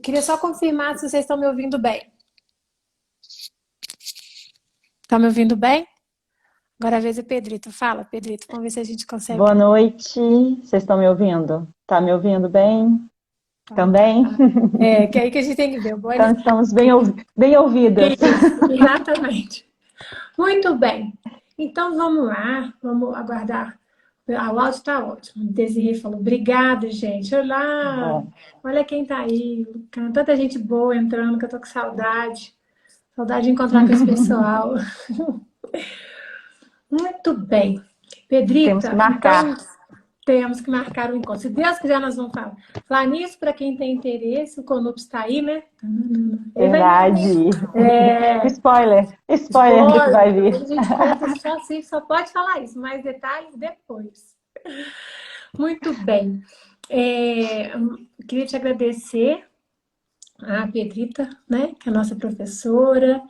Queria só confirmar se vocês estão me ouvindo bem. Estão me ouvindo bem? Agora a vez é Pedrito. Fala, Pedrito, vamos ver se a gente Boa consegue. noite, vocês estão me ouvindo? Tá me ouvindo bem? Então tá. Também? É, que é aí que a gente tem que ver. Bom, Então estamos bem ouvidas. Isso, exatamente. Muito bem. Então vamos lá, vamos aguardar. Ah, o áudio está ótimo. Desirê falou, obrigada, gente. Olá, Bom, olha quem tá aí. Tanta gente boa entrando que eu tô com saudade. Saudade de encontrar com esse pessoal. Muito bem. temos que Pedrita, então marcar. temos que marcar o encontro. Se Deus quiser, nós vamos falar nisso. Para quem tem interesse, o Conups está aí, né? Ele vai. Verdade. É, Spoiler do que vai spoiler. vir. A gente conta só assim, só pode falar isso. Mais detalhes depois. Muito bem. Queria te agradecer, a Pedrita, né? Que é a nossa professora.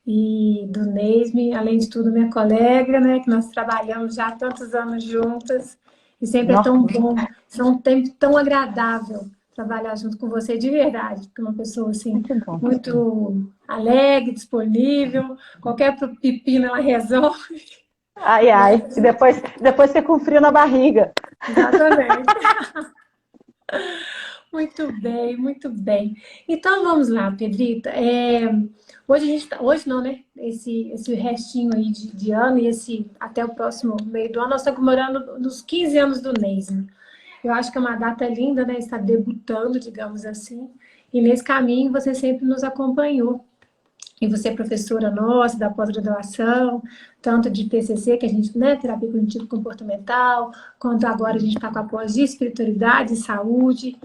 E do Neisme, além de tudo, minha colega, né? Que nós trabalhamos já há tantos anos juntas. E sempre é Nó, tão bom, é um tempo tão agradável trabalhar junto com você de verdade, porque é uma pessoa assim muito bom. muito alegre, disponível, qualquer pepino ela resolve. Ai, ai. E depois fica com frio na barriga. Exatamente. Muito bem, muito bem. Então vamos lá, Pedrita. Hoje a gente hoje não, né? Esse restinho aí de ano e esse até o próximo meio do ano, nós estamos comemorando nos 15 anos do NESM. Eu acho que é uma data linda, né? Está debutando, digamos assim. E nesse caminho você sempre nos acompanhou. E você é professora nossa da pós-graduação, tanto de TCC, que a gente, né, terapia cognitivo comportamental, quanto agora a gente está com a pós de espiritualidade e saúde.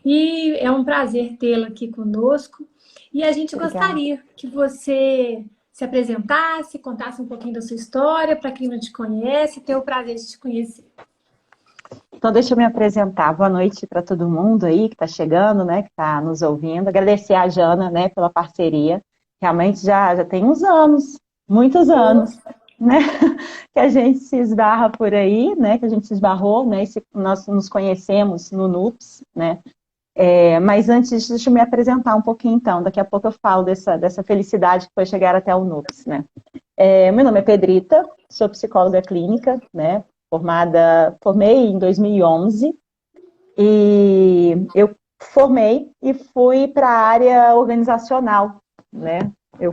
E é um prazer tê-la aqui conosco. E a gente Obrigada. gostaria que você se apresentasse, contasse um pouquinho da sua história, para quem não te conhece, ter o prazer de te conhecer. Então, deixa eu me apresentar. Boa noite para todo mundo aí que está chegando, né, que está nos ouvindo. Agradecer a Jana, né, pela parceria. Realmente já tem uns anos, muitos anos, né, que a gente se esbarra por aí, né, que a gente se esbarrou, né, nós nos conhecemos no NUPS, né. Mas antes, deixa eu me apresentar um pouquinho, então. Daqui a pouco eu falo dessa felicidade que foi chegar até o NUPS, né. Meu nome é Pedrita, sou psicóloga clínica, né, formei em 2011 e eu formei e fui para a área organizacional, né? Eu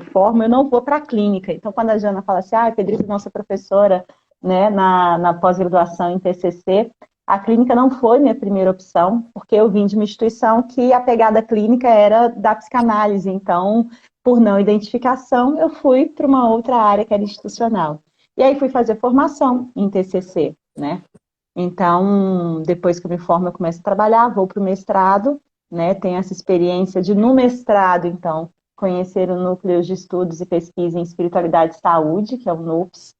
não vou para a clínica. Então, quando a Jana fala assim, Pedrita, nossa professora, né, na pós-graduação em TCC, a clínica não foi minha primeira opção, porque eu vim de uma instituição que a pegada clínica era da psicanálise. Então, por não identificação, eu fui para uma outra área que era institucional. E aí fui fazer formação em TCC, né? Então, depois que eu me formo, eu começo a trabalhar, vou para o mestrado, né? Tenho essa experiência de, no mestrado, então, conhecer o Núcleo de Estudos e Pesquisa em Espiritualidade e Saúde, que é o NUPS,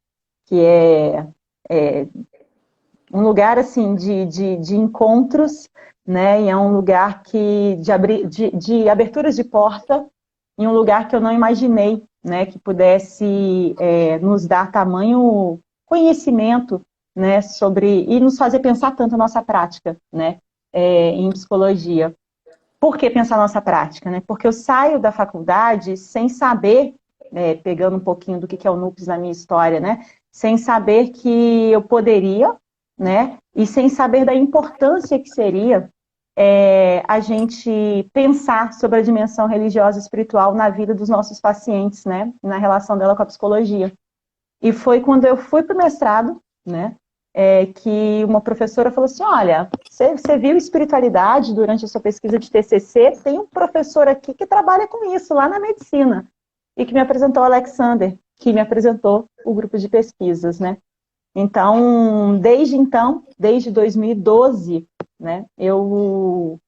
que é um lugar, assim, de encontros, né? E é um lugar de aberturas de porta, em um lugar que eu não imaginei, né? Que pudesse nos dar tamanho conhecimento, né, e nos fazer pensar tanto a nossa prática, né, em psicologia. Por que pensar a nossa prática, né? Porque eu saio da faculdade sem saber, pegando um pouquinho do que é o NUPS na minha história, né, sem saber que eu poderia, né, e sem saber da importância que seria a gente pensar sobre a dimensão religiosa e espiritual na vida dos nossos pacientes, né, na relação dela com a psicologia. E foi quando eu fui para o mestrado, né, que uma professora falou assim, olha, você viu espiritualidade durante a sua pesquisa de TCC? Tem um professor aqui que trabalha com isso, lá na medicina, e que me apresentou o Alexander, que me apresentou o grupo de pesquisas, né. Então, desde 2012, né, eu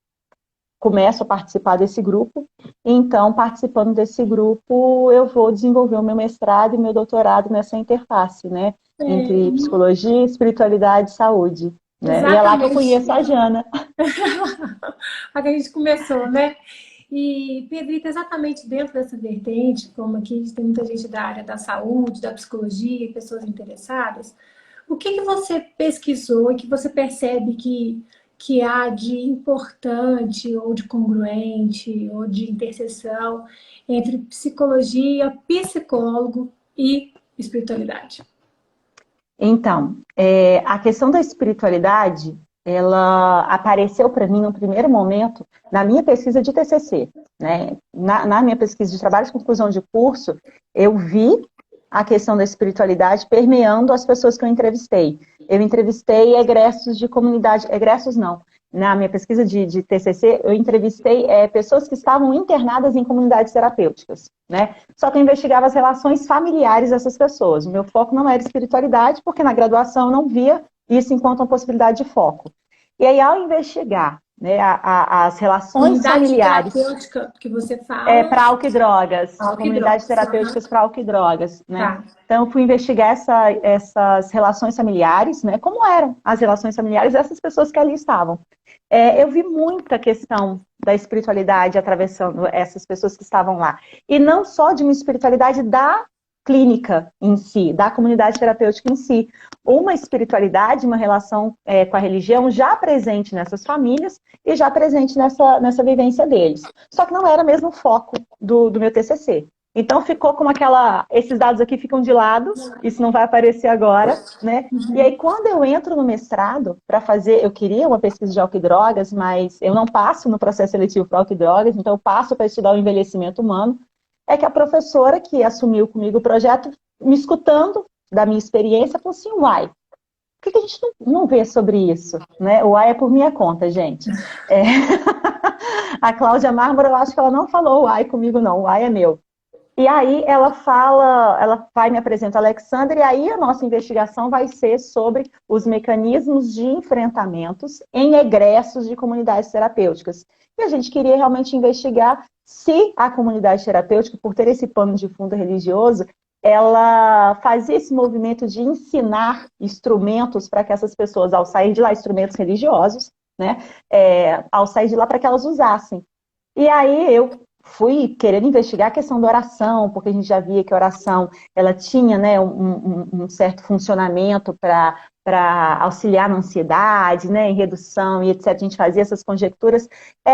começo a participar desse grupo, e então, participando desse grupo, eu vou desenvolver o meu mestrado e meu doutorado nessa interface, né, entre psicologia, espiritualidade e saúde, né, e é lá que eu Exatamente. conheço a Jana. A que a gente começou, né? E, Pedrita, exatamente dentro dessa vertente, como aqui a gente tem muita gente da área da saúde, da psicologia, pessoas interessadas, o que você pesquisou e que você percebe que há de importante, ou de congruente, ou de interseção entre psicologia, psicólogo e espiritualidade? Então, a questão da espiritualidade, ela apareceu para mim no primeiro momento na minha pesquisa de TCC, né? Na minha pesquisa de trabalho de conclusão de curso, eu vi a questão da espiritualidade permeando as pessoas que eu entrevistei. Eu entrevistei egressos de comunidade, egressos não. Na minha pesquisa de TCC, eu entrevistei pessoas que estavam internadas em comunidades terapêuticas, né? Só que eu investigava as relações familiares dessas pessoas. O meu foco não era espiritualidade, porque na graduação eu não via isso enquanto uma possibilidade de foco. E aí, ao investigar, né, as relações Comunidade familiares terapêutica que você fala, para álcool e drogas, álcool e comunidades drogas. terapêuticas para álcool e drogas, né? Tá. Então, eu fui investigar essas relações familiares, né? Como eram as relações familiares dessas pessoas que ali estavam. Eu vi muita questão da espiritualidade atravessando essas pessoas que estavam lá. E não só de uma espiritualidade da clínica em si, da comunidade terapêutica em si. Uma espiritualidade, uma relação com a religião já presente nessas famílias e já presente nessa vivência deles. Só que não era mesmo o foco do meu TCC. Então ficou como esses dados aqui ficam de lado, isso não vai aparecer agora, né? E aí quando eu entro no mestrado para fazer, eu queria uma pesquisa de álcool e drogas, mas eu não passo no processo seletivo para álcool e drogas, então eu passo para estudar o envelhecimento humano. É que a professora que assumiu comigo o projeto, me escutando da minha experiência, falou assim, uai, por que a gente não vê sobre isso? Né? O uai é por minha conta, gente. A Cláudia Mármore, eu acho que ela não falou uai comigo, não. O uai é meu. E aí ela vai me apresentar a Alexandra, e aí a nossa investigação vai ser sobre os mecanismos de enfrentamentos em egressos de comunidades terapêuticas. E a gente queria realmente investigar se a comunidade terapêutica, por ter esse pano de fundo religioso, ela fazia esse movimento de ensinar instrumentos para que essas pessoas, ao sair de lá, instrumentos religiosos, né, ao sair de lá, para que elas usassem. E aí eu fui querendo investigar a questão da oração, porque a gente já via que a oração ela tinha, né, um certo funcionamento para auxiliar na ansiedade, né, em redução e etc. A gente fazia essas conjecturas,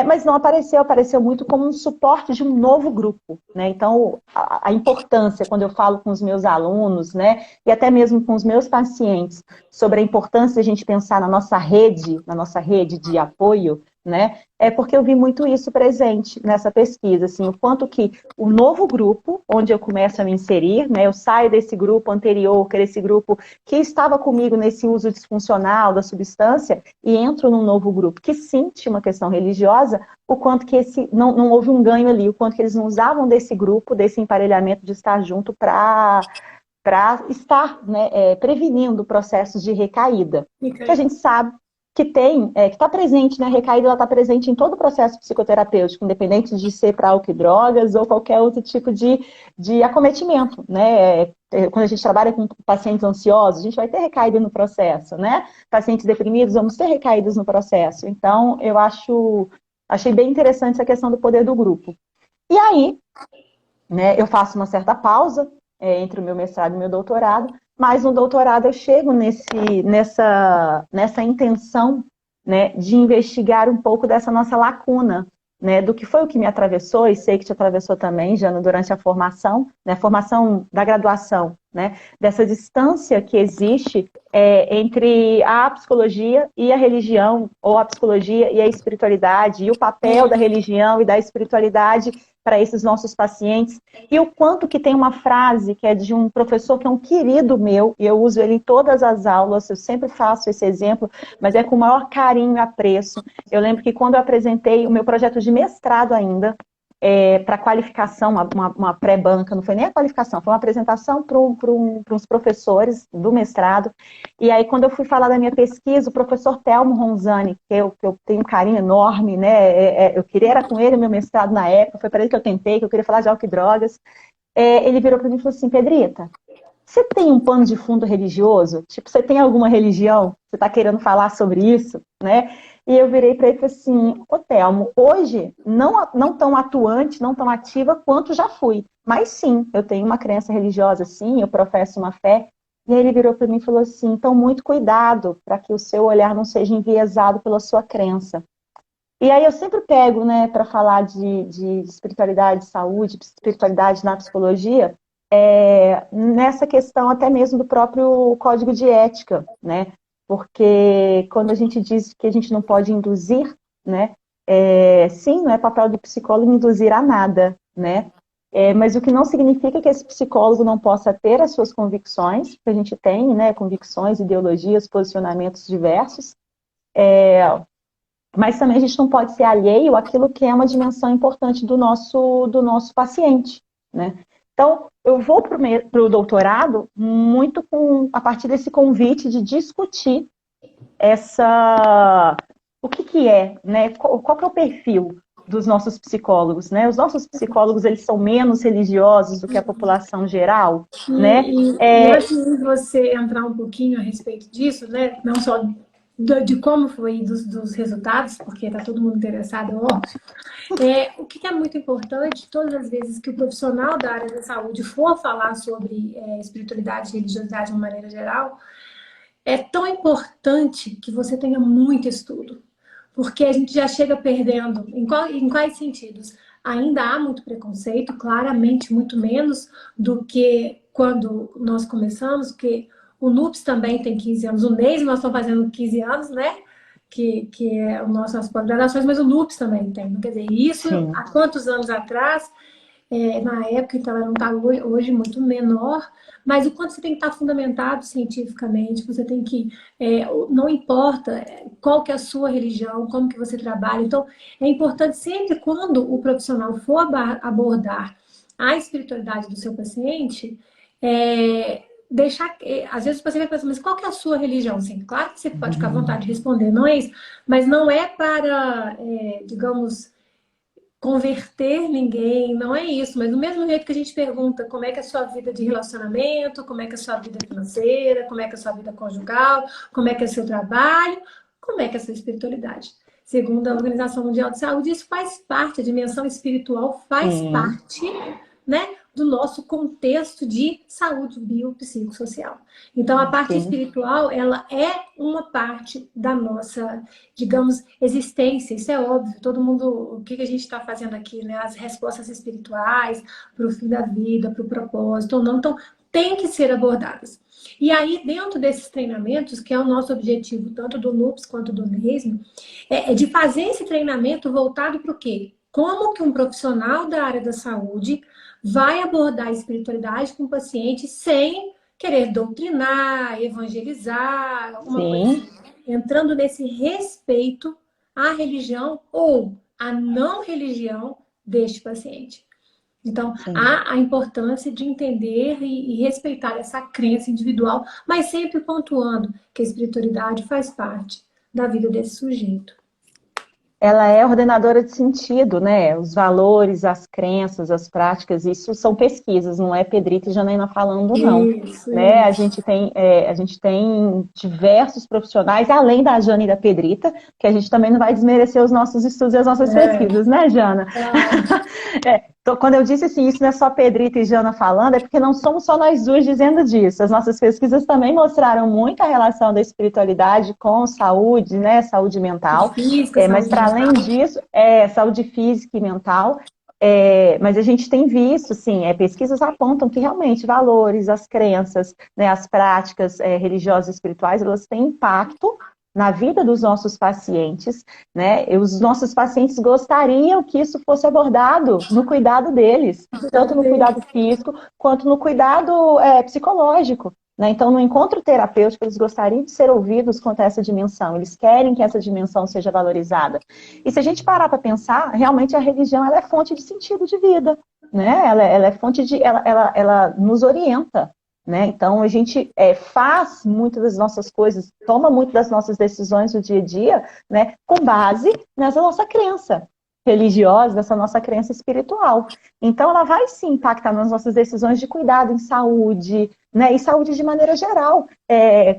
mas não apareceu muito como um suporte de um novo grupo, né? Então, a importância, quando eu falo com os meus alunos, né, e até mesmo com os meus pacientes, sobre a importância de a gente pensar na nossa rede de apoio, né? É porque eu vi muito isso presente nessa pesquisa, assim, o quanto que o novo grupo, onde eu começo a me inserir, né, eu saio desse grupo anterior, que era esse grupo que estava comigo nesse uso disfuncional da substância, e entro num novo grupo que sim tinha uma questão religiosa, o quanto que não houve um ganho ali, o quanto que eles não usavam desse grupo, desse emparelhamento de estar junto para estar, né, prevenindo processos de recaída. Que a gente sabe que que está presente, né? A recaída ela está presente em todo o processo psicoterapêutico, independente de ser para álcool e drogas ou qualquer outro tipo de acometimento, né? Quando a gente trabalha com pacientes ansiosos, a gente vai ter recaída no processo, né? Pacientes deprimidos, vamos ter recaídas no processo. Então, achei bem interessante essa questão do poder do grupo. E aí, né, eu faço uma certa pausa entre o meu mestrado e o meu doutorado, mas no doutorado eu chego nessa intenção, né, de investigar um pouco dessa nossa lacuna, né, do que foi o que me atravessou, e sei que te atravessou também, Jana, durante a formação, né, formação da graduação, né, dessa distância que existe entre a psicologia e a religião, ou a psicologia e a espiritualidade, e o papel da religião e da espiritualidade para esses nossos pacientes, e o quanto que tem uma frase que é de um professor que é um querido meu, e eu uso ele em todas as aulas, eu sempre faço esse exemplo, mas é com o maior carinho e apreço. Eu lembro que quando eu apresentei o meu projeto de mestrado ainda, para qualificação, uma pré-banca, não foi nem a qualificação, foi uma apresentação para uns professores do mestrado. E aí, quando eu fui falar da minha pesquisa, o professor Telmo Ronzani, que eu tenho um carinho enorme, né? Eu queria era com ele o meu mestrado na época, foi para ele que eu tentei, que eu queria falar de álcool e drogas. Ele virou para mim e falou assim, Pedrita, você tem um pano de fundo religioso? Tipo, você tem alguma religião? Você está querendo falar sobre isso, né? E eu virei para ele e falei assim, ô Telmo, hoje não tão atuante, não tão ativa quanto já fui. Mas sim, eu tenho uma crença religiosa, sim, eu professo uma fé. E aí ele virou para mim e falou assim, então muito cuidado para que o seu olhar não seja enviesado pela sua crença. E aí eu sempre pego, né, para falar de espiritualidade, de saúde, espiritualidade na psicologia, nessa questão até mesmo do próprio código de ética, né? Porque quando a gente diz que a gente não pode induzir, né? Sim, não é papel do psicólogo induzir a nada, né? Mas o que não significa que esse psicólogo não possa ter as suas convicções, que a gente tem, né? Convicções, ideologias, posicionamentos diversos, mas também a gente não pode ser alheio àquilo que é uma dimensão importante do nosso paciente, né? Então, eu vou para o doutorado muito a partir desse convite de discutir o que é, né? Qual que é o perfil dos nossos psicólogos, né? Os nossos psicólogos, eles são menos religiosos do que a população geral, né? E antes de você entrar um pouquinho a respeito disso, né? Não só de como foi dos resultados, porque está todo mundo interessado, é óbvio. O que é muito importante, todas as vezes que o profissional da área da saúde for falar sobre espiritualidade e religiosidade de uma maneira geral, é tão importante que você tenha muito estudo, porque a gente já chega perdendo. Em quais sentidos? Ainda há muito preconceito, claramente muito menos do que quando nós começamos, porque o NUPS também tem 15 anos, o NEIS nós estamos fazendo 15 anos, né? Que é o nosso, as pós-graduações, mas o NUPS também tem. Quer dizer, isso Sim. há quantos anos atrás? Na época, então ela não está hoje muito menor, mas o quanto você tem que estar fundamentado cientificamente, você tem que, não importa qual que é a sua religião, como que você trabalha, então é importante sempre quando o profissional for abordar a espiritualidade do seu paciente, deixar, às vezes o paciente vai pensar, mas qual que é a sua religião? Sim, claro que você pode ficar à vontade de responder, não é isso, mas não é para, digamos, converter ninguém, não é isso, mas do mesmo jeito que a gente pergunta como é que é a sua vida de relacionamento, como é que é a sua vida financeira, como é que é a sua vida conjugal, como é que é o seu trabalho, como é que é a sua espiritualidade. Segundo a Organização Mundial de Saúde, isso faz parte, a dimensão espiritual faz Sim, parte, né, do nosso contexto de saúde biopsicossocial. Então, a parte sim. espiritual, ela é uma parte da nossa, digamos, existência. Isso é óbvio. Todo mundo, o que a gente está fazendo aqui, né? As respostas espirituais para o fim da vida, para o propósito ou não, então tem que ser abordadas. E aí, dentro desses treinamentos, que é o nosso objetivo, tanto do NUPS quanto do NESM, é de fazer esse treinamento voltado para o quê? Como que um profissional da área da saúde vai abordar a espiritualidade com o paciente sem querer doutrinar, evangelizar, alguma coisa Sim, assim. Entrando nesse respeito à religião ou à não religião deste paciente. Então, sim. há a importância de entender e respeitar essa crença individual, mas sempre pontuando que a espiritualidade faz parte da vida desse sujeito. Ela é ordenadora de sentido, né? Os valores, as crenças, as práticas, isso são pesquisas, não é Pedrita e Janaína falando, não. Isso, Né? A isso. gente tem diversos profissionais, além da Jana e da Pedrita, que a gente também não vai desmerecer os nossos estudos e as nossas pesquisas, né, Jana? Claro. Então, quando eu disse assim, isso não é só Pedrita e Jana falando, é porque não somos só nós duas dizendo disso. As nossas pesquisas também mostraram muito a relação da espiritualidade com saúde, né, saúde Saúde mental. física, Mas saúde para além mental. disso, saúde física e mental. Mas a gente tem visto, sim, pesquisas apontam que realmente valores, as crenças, né, as práticas religiosas e espirituais, elas têm impacto na vida dos nossos pacientes, né? Os nossos pacientes gostariam que isso fosse abordado no cuidado deles, tanto Cuidado no dele. cuidado físico quanto no cuidado psicológico. Né? Então, no encontro terapêutico, eles gostariam de ser ouvidos quanto a essa dimensão, eles querem que essa dimensão seja valorizada. E se a gente parar para pensar, realmente a religião ela é fonte de sentido de vida, né? Ela é fonte de. Ela nos orienta. Né? Então, a gente faz muitas das nossas coisas, toma muitas das nossas decisões do dia a dia, né, com base nessa nossa crença religiosa, nessa nossa crença espiritual. Então, ela vai sim impactar nas nossas decisões de cuidado em saúde, né, e saúde de maneira geral,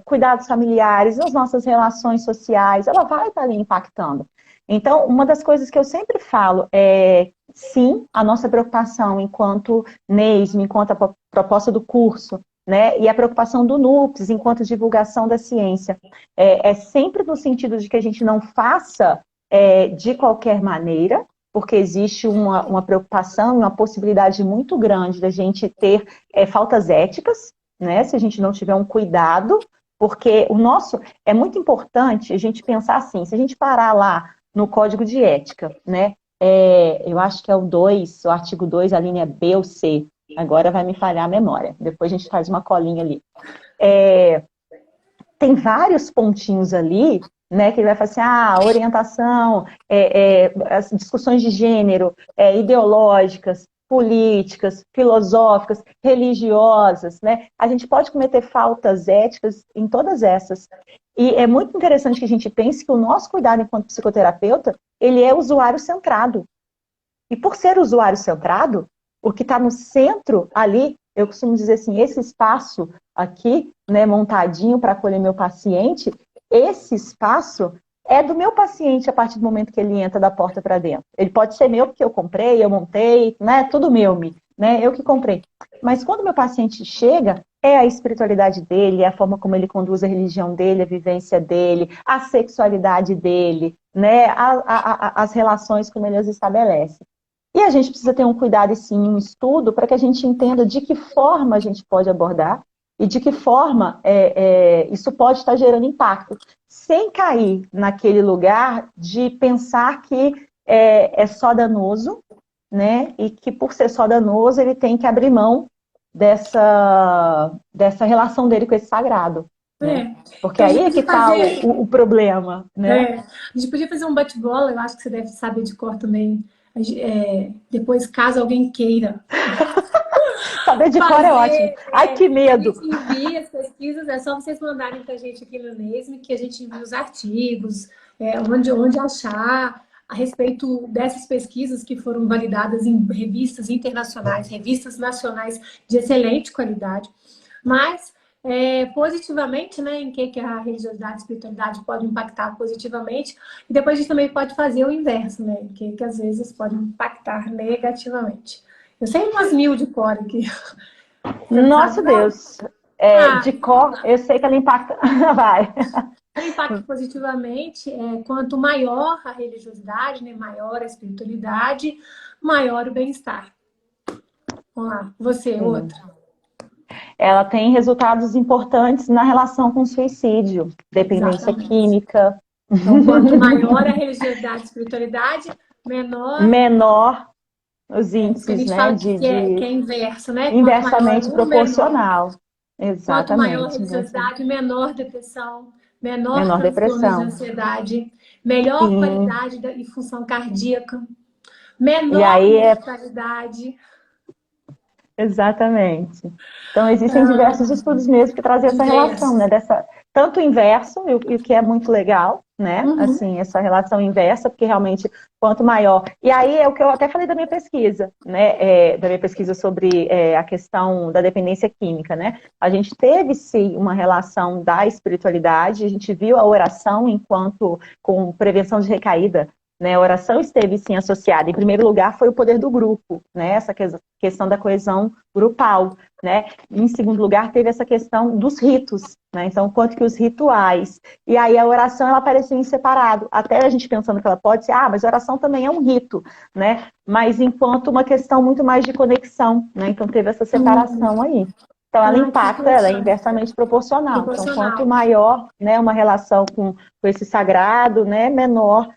cuidados familiares, nas nossas relações sociais, ela vai estar ali impactando. Então, uma das coisas que eu sempre falo é, sim, a nossa preocupação enquanto NEISM, enquanto a proposta do curso, né? E a preocupação do NUPES enquanto divulgação da ciência. É sempre no sentido de que a gente não faça de qualquer maneira, porque existe uma preocupação, uma possibilidade muito grande da gente ter faltas éticas, né? Se a gente não tiver um cuidado, porque é muito importante a gente pensar assim, se a gente parar lá no Código de Ética, né? Eu acho que é o artigo 2, a linha B ou C, agora vai me falhar a memória, depois a gente faz uma colinha ali. Tem vários pontinhos ali, né, que ele vai falar assim, orientação, as discussões de gênero, ideológicas, políticas, filosóficas, religiosas, né? A gente pode cometer faltas éticas em todas essas. E é muito interessante que a gente pense que o nosso cuidado enquanto psicoterapeuta, ele é usuário centrado. E por ser usuário centrado, o que está no centro ali, eu costumo dizer assim, esse espaço aqui, né, montadinho para acolher meu paciente, esse espaço é do meu paciente a partir do momento que ele entra da porta para dentro. Ele pode ser meu porque eu comprei, eu montei, né, tudo meu, né, eu que comprei. Mas quando meu paciente chega, é a espiritualidade dele, é a forma como ele conduz a religião dele, a vivência dele, a sexualidade dele, né, as relações como ele as estabelece. E a gente precisa ter um cuidado e sim, um estudo para que a gente entenda de que forma a gente pode abordar e de que forma isso pode estar gerando impacto, sem cair naquele lugar de pensar que é só danoso, né? E que por ser só danoso ele tem que abrir mão dessa relação dele com esse sagrado. Né? Porque Então, a gente aí é que podia está fazer... o problema, né? A gente podia fazer um bate-bola, eu acho que você deve saber de cor também. Depois, caso alguém queira Saber de cor é ótimo. fazer, Ai, que a medo! gente envia as pesquisas, é só vocês mandarem para a gente aqui no Nesme, que a gente envia os artigos, onde achar a respeito dessas pesquisas que foram validadas em revistas internacionais, revistas nacionais de excelente qualidade, mas positivamente, né, em que a religiosidade e a espiritualidade podem impactar positivamente, e depois a gente também pode fazer o inverso, né, que às vezes podem impactar negativamente. Eu sei umas mil de cor aqui. Você não sabe, Nossa não? Deus! De Ah, cor, eu sei que ela impacta. Vai. o impacto positivamente quanto maior a religiosidade, né, maior a espiritualidade, maior o bem-estar. Vamos lá, você, Sim. outra. Ela tem resultados importantes na relação com o suicídio, dependência Exatamente. química, Então, quanto maior a religiosidade e espiritualidade, menor menor os isso que a índices, gente né, fala que é inverso, né? Quanto maior inversamente um, menor. proporcional. Quanto maior a Exatamente, religiosidade, menor depressão, menor menor transtornos de depressão. ansiedade, melhor Sim. qualidade e função cardíaca, E menor aí mortalidade. exatamente. Então, existem diversos estudos mesmo que trazem essa relação, Diversos. né? Tanto o inverso, e o que é muito legal, né? Uhum. Assim, essa relação inversa, porque realmente, quanto maior. E aí é o que eu até falei da minha pesquisa, né? Da minha pesquisa sobre a questão da dependência química, né? A gente teve, sim, uma relação da espiritualidade, a gente viu a oração enquanto com prevenção de recaída. Né, a oração esteve, sim, associada. Em primeiro lugar, foi o poder do grupo, né, essa questão da coesão grupal. Né? Em segundo lugar, teve essa questão dos ritos. Né? Então, quanto que os rituais. E aí a oração, ela apareceu em separado. Até a gente pensando que ela pode ser, mas a oração também é um rito. Né? Mas enquanto uma questão muito mais de conexão. Né? Então, teve essa separação aí. Então, ela Que impacta, ela é interessante. inversamente proporcional. Então, quanto Proporcional. maior, né, uma relação com esse sagrado, né, menor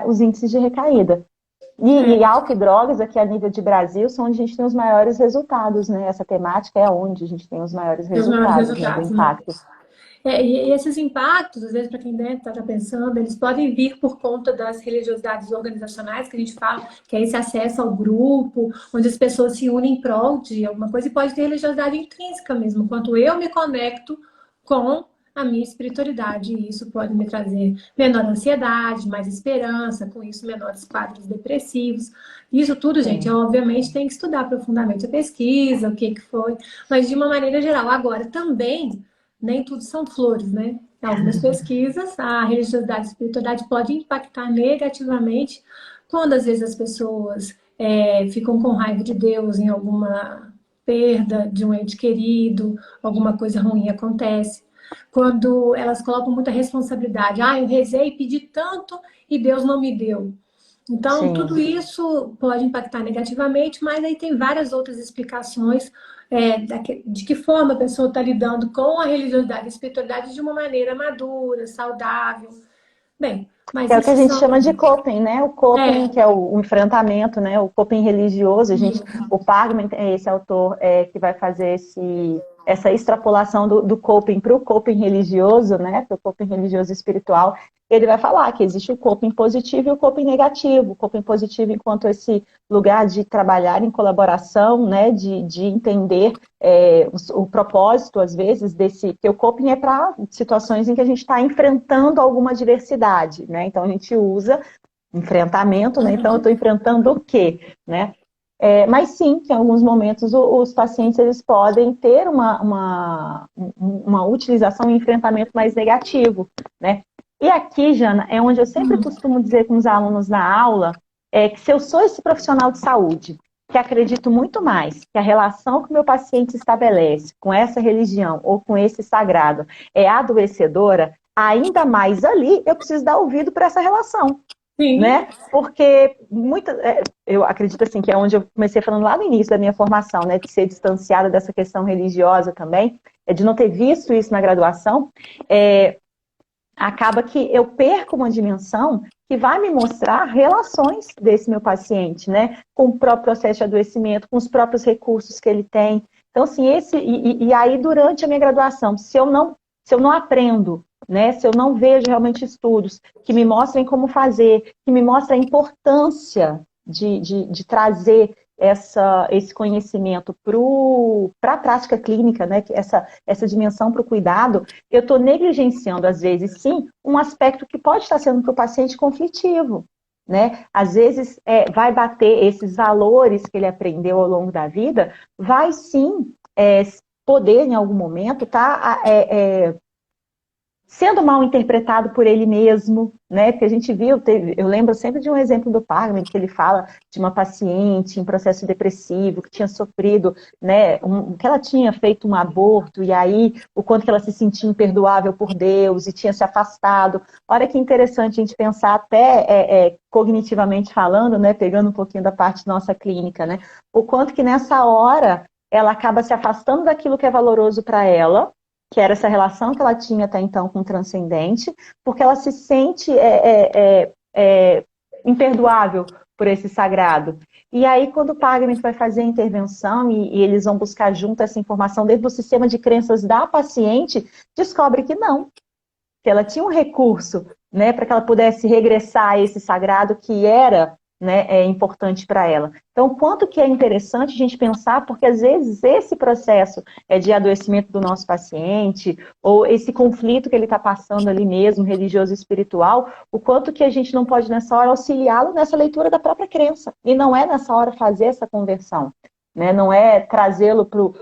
os índices de recaída. E álcool e drogas, aqui a nível de Brasil, são onde a gente tem os maiores resultados, né? Essa temática é onde a gente tem os maiores Tem os maiores resultados, né, do resultados, né? impacto. E esses impactos, às vezes, para quem está pensando, eles podem vir por conta das religiosidades organizacionais, que a gente fala, que é esse acesso ao grupo, onde as pessoas se unem em prol de alguma coisa, e pode ter religiosidade intrínseca mesmo, quanto eu me conecto com a minha espiritualidade, e isso pode me trazer menor ansiedade, mais esperança, com isso menores quadros depressivos. Isso tudo, gente, Sim. obviamente tem que estudar profundamente a pesquisa, o que foi, mas de uma maneira geral. Agora, também nem tudo são flores, né? Em algumas pesquisas, a religiosidade e a espiritualidade pode impactar negativamente quando às vezes as pessoas ficam com raiva de Deus em alguma perda de um ente querido, alguma coisa ruim acontece. Quando elas colocam muita responsabilidade. Ah, eu rezei e pedi tanto e Deus não me deu. Então, tudo Sim. isso pode impactar negativamente, mas aí tem várias outras explicações de que forma a pessoa está lidando com a religiosidade e a espiritualidade de uma maneira madura, saudável. Bem, mas É o que a isso gente são. chama de coping, né? O coping, É, que é o enfrentamento, né? O coping religioso. O Pargman é esse autor que vai fazer essa extrapolação do coping para o coping religioso, né? Para o coping religioso espiritual. Ele vai falar que existe o coping positivo e o coping negativo. O coping positivo enquanto esse lugar de trabalhar em colaboração, né? De entender o propósito, às vezes, que o coping é para situações em que a gente está enfrentando alguma adversidade, né? Então, a gente usa enfrentamento, né? Então, eu estou enfrentando o quê, né? Mas sim, que em alguns momentos os pacientes eles podem ter uma utilização e enfrentamento mais negativo, né? E aqui, Jana, é onde eu sempre costumo dizer com os alunos na aula, que se eu sou esse profissional de saúde, que acredito muito mais que a relação que o meu paciente estabelece com essa religião ou com esse sagrado é adoecedora, ainda mais ali eu preciso dar ouvido para essa relação, sim, né? Porque eu acredito assim que é onde eu comecei falando lá no início da minha formação, né? De ser distanciada dessa questão religiosa também, de não ter visto isso na graduação, acaba que eu perco uma dimensão que vai me mostrar relações desse meu paciente, né? Com o próprio processo de adoecimento, com os próprios recursos que ele tem. Então, assim, e aí durante a minha graduação, se eu não aprendo, né? Se eu não vejo realmente estudos que me mostrem como fazer, que me mostrem a importância de trazer esse conhecimento para a prática clínica, né? Essa dimensão para o cuidado, eu estou negligenciando, às vezes, sim, um aspecto que pode estar sendo para o paciente conflitivo, né? Às vezes, vai bater esses valores que ele aprendeu ao longo da vida, vai sim poder, em algum momento, estar sendo mal interpretado por ele mesmo, né? Porque a gente viu, eu lembro sempre de um exemplo do Pargman, que ele fala de uma paciente em processo depressivo, que tinha sofrido, né, que ela tinha feito um aborto, e aí o quanto que ela se sentia imperdoável por Deus, e tinha se afastado. Olha que interessante a gente pensar até cognitivamente falando, né, pegando um pouquinho da parte nossa clínica, né? O quanto que nessa hora ela acaba se afastando daquilo que é valoroso para ela, que era essa relação que ela tinha até então com o transcendente, porque ela se sente imperdoável por esse sagrado. E aí, quando o Pargament vai fazer a intervenção e eles vão buscar junto essa informação dentro do sistema de crenças da paciente, descobre que não, que ela tinha um recurso, né, para que ela pudesse regressar a esse sagrado que era, né, importante para ela. Então, quanto que é interessante a gente pensar, porque às vezes esse processo de adoecimento do nosso paciente, ou esse conflito que ele está passando ali mesmo, religioso e espiritual, o quanto que a gente não pode nessa hora auxiliá-lo nessa leitura da própria crença. E não é nessa hora fazer essa conversão. Né? Não é trazê-lo para o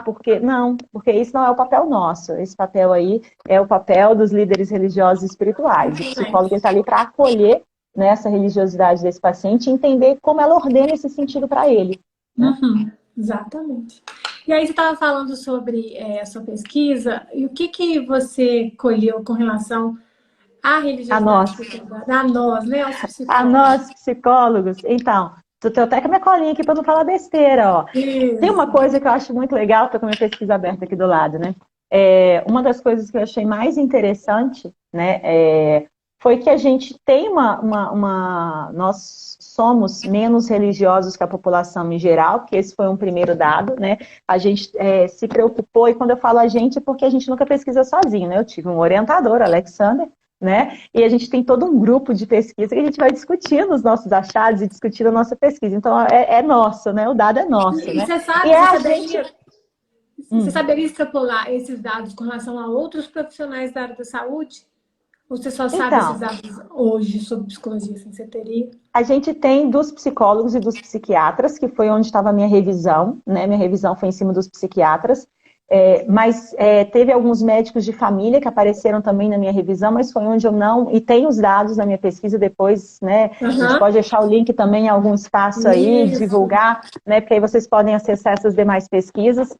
porque não, porque isso não é o papel nosso. Esse papel aí é o papel dos líderes religiosos e espirituais. O psicólogo está ali para acolher, né, essa religiosidade desse paciente e entender como ela ordena esse sentido para ele. Né? Exatamente. E aí você estava falando sobre a sua pesquisa, e o que você colheu com relação à A religiosidade nós, espiritualidade, a nós, né, aos a psicólogos. nós psicólogos. Então, tô até com a minha colinha aqui para não falar besteira, ó. Tem uma Isso. coisa que eu acho muito legal, tô com a minha pesquisa aberta aqui do lado, né? Uma das coisas que eu achei mais interessante, né, foi que a gente tem nós somos menos religiosos que a população em geral, que esse foi um primeiro dado, né? A gente se preocupou, e quando eu falo a gente é porque a gente nunca pesquisa sozinho, né? Eu tive um orientador, Alexander, né? E a gente tem todo um grupo de pesquisa que a gente vai discutindo os nossos achados e discutindo a nossa pesquisa. Então, é nosso, né? O dado é nosso, E né? você E sabe, é a gente... você saberia extrapolar esses dados com relação a outros profissionais da área da saúde? Ou você só sabe esses Então, dados hoje sobre psicologia, assim, você teria? a gente tem dos psicólogos e dos psiquiatras, que foi onde estava a minha revisão, né? Minha revisão foi em cima dos psiquiatras. Mas teve alguns médicos de família que apareceram também na minha revisão, mas foi onde eu não... E tem os dados na minha pesquisa depois, né? A gente pode deixar o link também em algum espaço aí, divulgar, né? Porque aí vocês podem acessar essas demais pesquisas.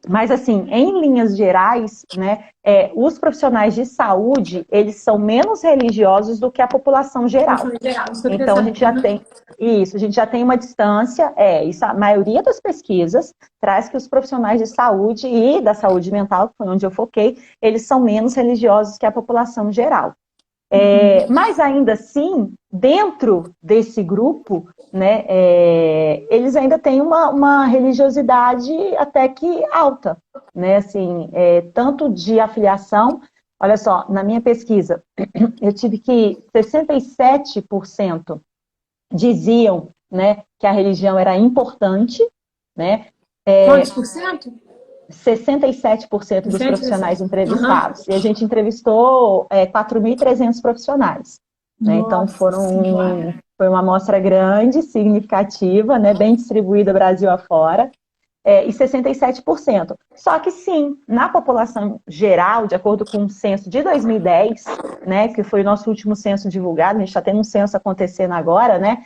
Mas, assim, em linhas gerais, né, os profissionais de saúde, eles são menos religiosos do que a população geral. Então, a gente já tem isso, a gente já tem uma distância, isso, a maioria das pesquisas traz que os profissionais de saúde e da saúde mental, que foi onde eu foquei, eles são menos religiosos que a população geral. Mas ainda assim, dentro desse grupo, né, eles ainda têm uma religiosidade até que alta, né, assim, tanto de afiliação. Olha só, na minha pesquisa, eu tive que 67% diziam, né, que a religião era importante, né? Quantos por cento? 67% dos profissionais entrevistados. E a gente entrevistou 4.300 profissionais. Né? Então, foi uma amostra grande, significativa, né? Bem distribuída Brasil afora, e 67%. Só que sim, na população geral, de acordo com o censo de 2010, né, que foi o nosso último censo divulgado, a gente está tendo um censo acontecendo agora, né?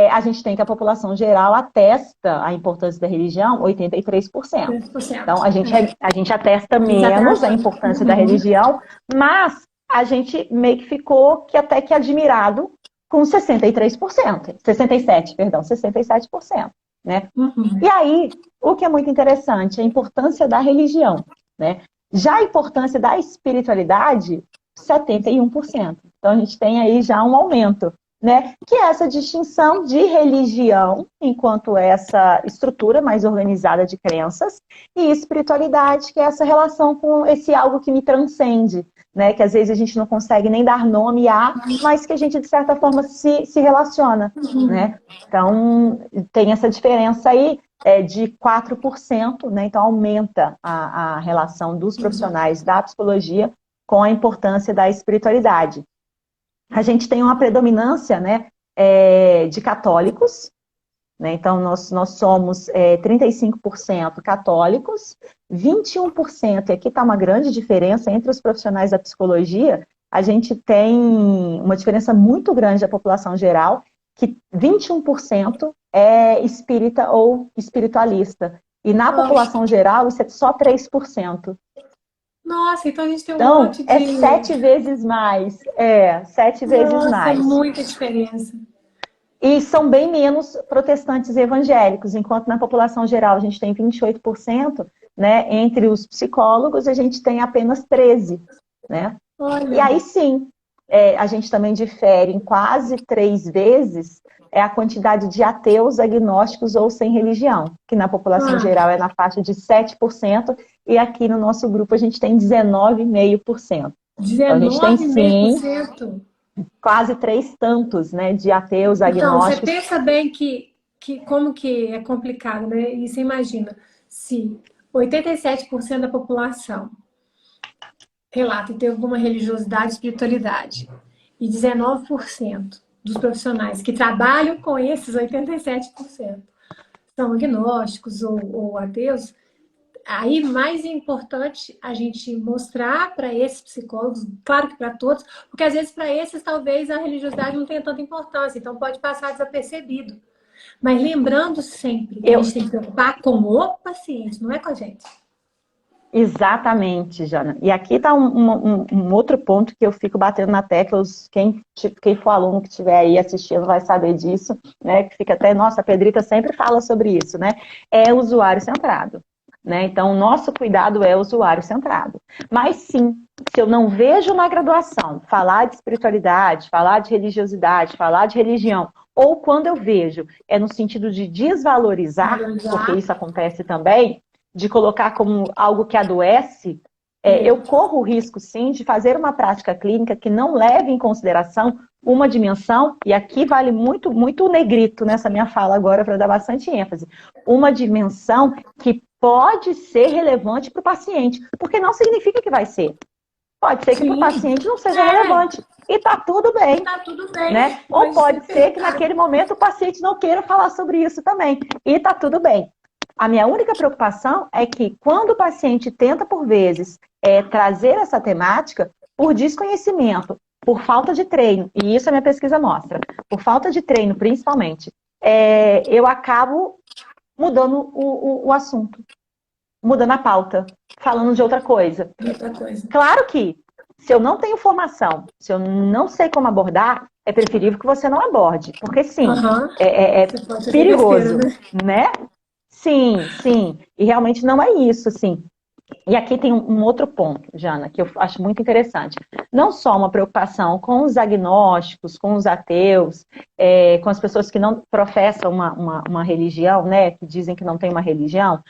A gente tem que a população geral atesta a importância da religião 83%. Então, a gente atesta menos a importância da religião, mas a gente meio que ficou até que admirado com 63%. 67%. Né? E aí, o que é muito interessante, a importância da religião. Né? Já a importância da espiritualidade, 71%. Então, a gente tem aí já um aumento. Né? Que é essa distinção de religião, enquanto essa estrutura mais organizada de crenças, e espiritualidade, que é essa relação com esse algo que me transcende, né? Que às vezes a gente não consegue nem dar nome a, mas que a gente, de certa forma, se relaciona. Né? Então, tem essa diferença aí de 4%, né? Então aumenta a relação dos profissionais da psicologia com a importância da espiritualidade. A gente tem uma predominância, né, de católicos, né? Então nós somos 35% católicos, 21%, e aqui está uma grande diferença entre os profissionais da psicologia, a gente tem uma diferença muito grande da população geral, que 21% é espírita ou espiritualista, e na população geral isso é só 3%. Nossa, então a gente tem um monte de... é 7 vezes mais. 7 vezes mais. Nossa, muita diferença. E são bem menos protestantes evangélicos, enquanto na população geral a gente tem 28%, né? Entre os psicólogos a gente tem apenas 13%. Né? Olha. E aí sim, a gente também difere em quase 3 vezes a quantidade de ateus, agnósticos ou sem religião, que na população geral é na faixa de 7%, e aqui no nosso grupo a gente tem 19,5%. 19,5%? Então, a gente tem sim quase 3 tantos, né, de ateus, agnósticos. Então, você pensa bem que como que é complicado, né? E você imagina, se 87% da população relata ter alguma religiosidade, espiritualidade, e 19% dos profissionais que trabalham com esses 87% são agnósticos ou ateus, aí mais importante a gente mostrar para esses psicólogos, claro que para todos, porque às vezes para esses talvez a religiosidade não tenha tanta importância, então pode passar desapercebido. Mas lembrando sempre que a gente tem que se preocupar com o paciente, não é com a gente. Exatamente, Jana. E aqui está um outro ponto que eu fico batendo na tecla, quem for aluno que estiver aí assistindo vai saber disso, né? Que fica até, nossa, a Pedrita sempre fala sobre isso, né? É usuário centrado. Né? Então, o nosso cuidado é usuário centrado. Mas sim, se eu não vejo na graduação falar de espiritualidade, falar de religiosidade, falar de religião, ou quando eu vejo no sentido de desvalorizar, porque isso acontece também, de colocar como algo que adoece, eu corro o risco, sim, de fazer uma prática clínica que não leve em consideração uma dimensão, e aqui vale muito, muito o negrito nessa minha fala agora para dar bastante ênfase, uma dimensão que pode ser relevante para o paciente, porque não significa que vai ser. Pode ser que para o paciente não seja relevante. E está tudo bem. Tá tudo bem. Né? Ou pode ser que naquele momento o paciente não queira falar sobre isso também. E está tudo bem. A minha única preocupação é que quando o paciente tenta, por vezes, trazer essa temática, por desconhecimento, por falta de treino, e isso a minha pesquisa mostra, por falta de treino, principalmente, eu acabo mudando o assunto, mudando a pauta, falando de outra coisa. Outra coisa. Claro que, se eu não tenho formação, se eu não sei como abordar, é preferível que você não aborde, porque sim, é perigoso, besteira, né? Sim, sim. E realmente não é isso, assim. E aqui tem um outro ponto, Jana, que eu acho muito interessante. Não só uma preocupação com os agnósticos, com os ateus, com as pessoas que não professam uma religião, né? Que dizem que não tem uma religião,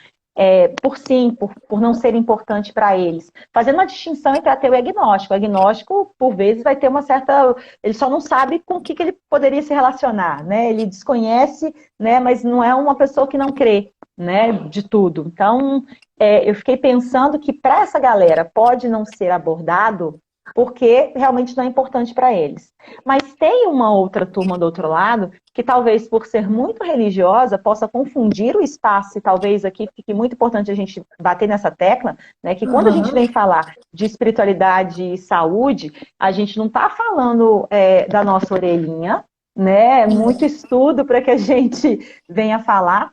por não ser importante para eles. Fazendo uma distinção entre ateu e agnóstico. O agnóstico, por vezes, vai ter uma certa... Ele só não sabe com o que ele poderia se relacionar, né? Ele desconhece, né? Mas não é uma pessoa que não crê, né? De tudo. Então, eu fiquei pensando que para essa galera pode não ser abordado porque realmente não é importante para eles. Mas tem uma outra turma do outro lado que talvez por ser muito religiosa possa confundir o espaço, e talvez aqui fique muito importante a gente bater nessa tecla, né, que quando a gente vem falar de espiritualidade e saúde, a gente não está falando da nossa orelhinha, né, muito estudo para que a gente venha falar,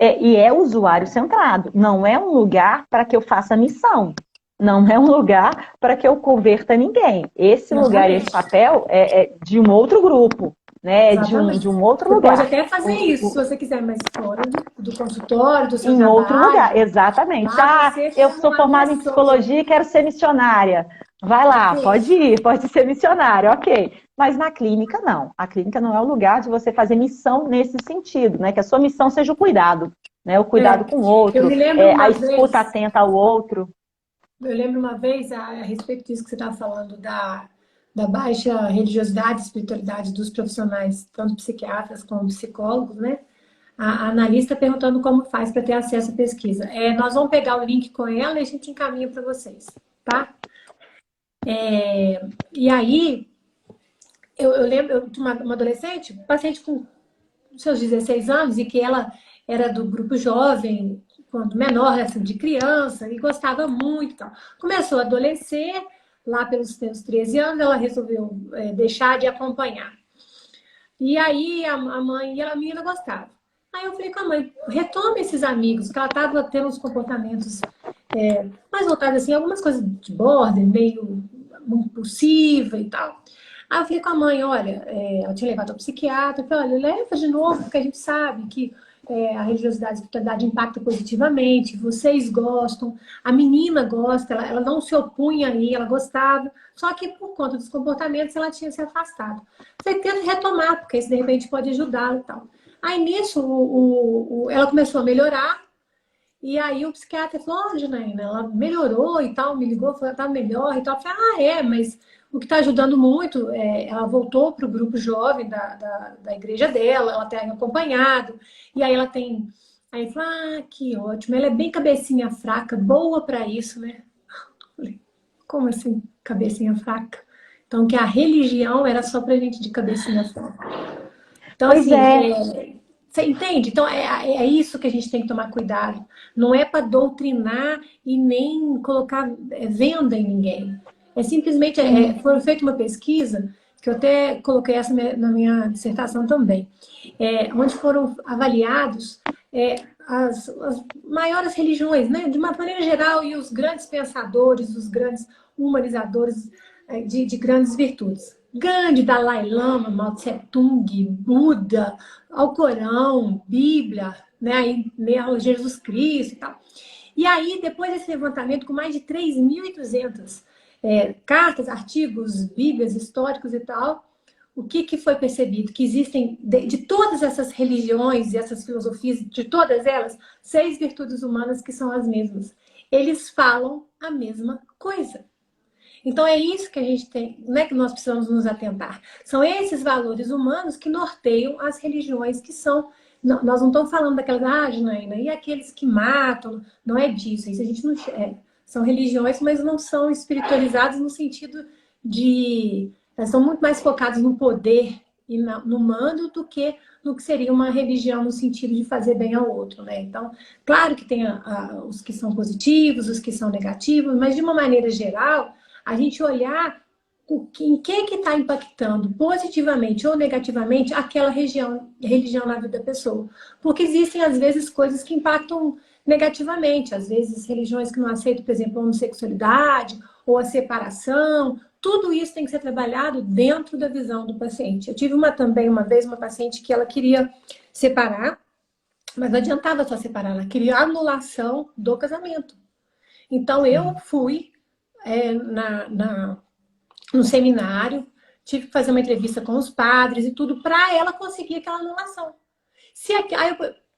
e é usuário centrado, não é um lugar para que eu faça missão. Não é um lugar para que eu converta ninguém. Esse lugar, esse papel é de um outro grupo, né? De um outro lugar. Você pode até fazer isso, se você quiser, mas fora do consultório, do seu trabalho. Em outro lugar, exatamente. Eu sou formada em psicologia e quero ser missionária. Vai lá, pode ir, pode ser missionária, ok. Mas na clínica, não. A clínica não é o lugar de você fazer missão nesse sentido, né? Que a sua missão seja o cuidado, né? O cuidado com o outro, a escuta atenta ao outro. Eu lembro uma vez, a respeito disso que você estava falando, da baixa religiosidade e espiritualidade dos profissionais, tanto psiquiatras como psicólogos, né? A analista perguntando como faz para ter acesso à pesquisa. Nós vamos pegar o link com ela e a gente encaminha para vocês, tá? E aí, eu lembro, eu tinha uma adolescente, paciente com seus 16 anos, e que ela era do grupo jovem, quando menor, assim, de criança, e gostava muito. Tal. Começou a adolescer, lá pelos seus 13 anos, ela resolveu deixar de acompanhar. E aí a mãe e a menina gostavam. Aí eu falei com a mãe, retome esses amigos, porque ela estava tendo uns comportamentos mais voltados assim, algumas coisas de border, meio impulsiva e tal. Aí eu falei com a mãe, olha, ela tinha levado ao psiquiatra, eu falei, olha, leva de novo, porque a gente sabe que a religiosidade e a espiritualidade impacta positivamente, vocês gostam, a menina gosta, ela não se opunha aí, ela gostava, só que por conta dos comportamentos ela tinha se afastado. Você tenta retomar, porque isso de repente pode ajudá-la e tal. Aí nisso ela começou a melhorar, e aí o psiquiatra falou, Janaína, ela melhorou e tal, me ligou, falou, tá melhor e tal. Eu falei, mas o que está ajudando muito, ela voltou para o grupo jovem da igreja dela, ela tem acompanhado, e aí ela tem... Aí eu falei, que ótimo, ela é bem cabecinha fraca, boa para isso, né? Eu falei, como assim, cabecinha fraca? Então, que a religião era só pra gente de cabecinha fraca. Então, pois assim, você entende? Então, é isso que a gente tem que tomar cuidado. Não é para doutrinar e nem colocar venda em ninguém. É simplesmente, foi feita uma pesquisa, que eu até coloquei essa na minha dissertação também, onde foram avaliados as maiores religiões, né, de uma maneira geral, e os grandes pensadores, os grandes humanizadores de grandes virtudes. Gandhi, Dalai Lama, Mao Tse Tung, Buda, Alcorão, Bíblia, né, Jesus Cristo e tal. E aí, depois desse levantamento, com mais de 3.200 cartas, artigos, bíblias históricos e tal, o que foi percebido? Que existem, de todas essas religiões e essas filosofias, de todas elas, 6 virtudes humanas que são as mesmas. Eles falam a mesma coisa. Então é isso que a gente tem, né, que nós precisamos nos atentar. São esses valores humanos que norteiam as religiões que são... Nós não estamos falando daquelas, Janaína, e aqueles que matam, não é disso. Isso a gente não... são religiões, mas não são espiritualizadas no sentido de... Elas são muito mais focadas no poder e no mando do que no que seria uma religião no sentido de fazer bem ao outro, né? Então, claro que tem os que são positivos, os que são negativos, mas de uma maneira geral, a gente olhar em que está impactando positivamente ou negativamente aquela religião na vida da pessoa. Porque existem, às vezes, coisas que impactam negativamente. Às vezes, religiões que não aceitam, por exemplo, a homossexualidade ou a separação. Tudo isso tem que ser trabalhado dentro da visão do paciente. Eu tive também, uma vez, uma paciente que ela queria separar, mas não adiantava só separar, ela queria anulação do casamento. Então, eu fui no seminário, tive que fazer uma entrevista com os padres e tudo, para ela conseguir aquela anulação.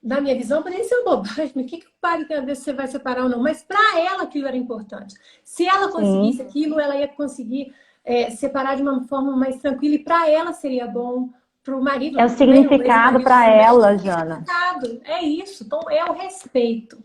Na minha visão, poderia ser uma bobagem, mas o que o padre tem a ver se você vai separar ou não? Mas para ela aquilo era importante. Se ela conseguisse aquilo, ela ia conseguir separar de uma forma mais tranquila, e para ela seria bom, para o marido. É o significado para ela, Jana. É isso, então é o respeito.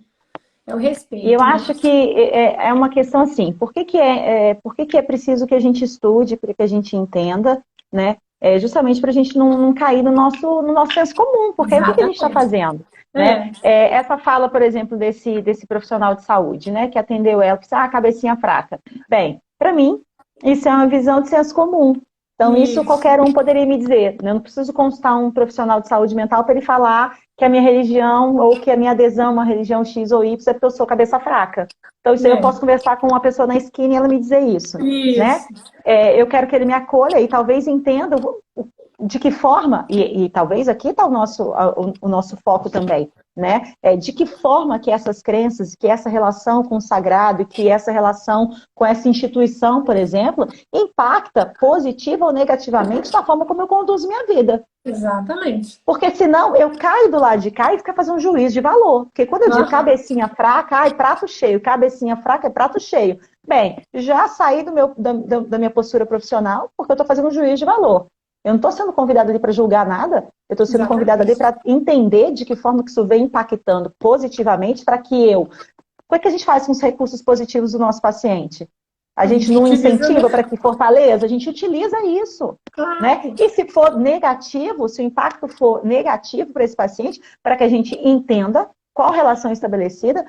É o respeito. E eu acho que é uma questão assim, por que é preciso que a gente estude, para que a gente entenda, né? Justamente para a gente não cair no nosso senso comum, porque o que a gente está fazendo? Né? Essa fala, por exemplo, desse profissional de saúde, né, que atendeu ela, que disse, cabecinha fraca. Bem, para mim, isso é uma visão de senso comum. Então, isso qualquer um poderia me dizer. Eu não preciso consultar um profissional de saúde mental para ele falar que a minha religião ou que a minha adesão a uma religião X ou Y é porque eu sou cabeça fraca. Então, isso aí eu posso conversar com uma pessoa na esquina e ela me dizer isso. Né? Eu quero que ele me acolha e talvez entenda de que forma, e talvez aqui está o nosso foco também, né? De que forma que essas crenças, que essa relação com o sagrado, que essa relação com essa instituição, por exemplo, impacta positiva ou negativamente na forma como eu conduzo minha vida. Exatamente. Porque senão eu caio do lado de cá e fica fazendo um juízo de valor. Porque quando eu digo cabecinha fraca, prato cheio, cabecinha fraca é prato cheio. Bem, já saí da minha postura profissional porque eu estou fazendo um juízo de valor. Eu não estou sendo convidada ali para julgar nada, eu estou sendo convidada ali para entender de que forma que isso vem impactando positivamente para que eu... O que a gente faz com os recursos positivos do nosso paciente? A gente não incentiva para que fortaleça, a gente utiliza isso. Claro. Né? E se for negativo, se o impacto for negativo para esse paciente, para que a gente entenda qual relação estabelecida,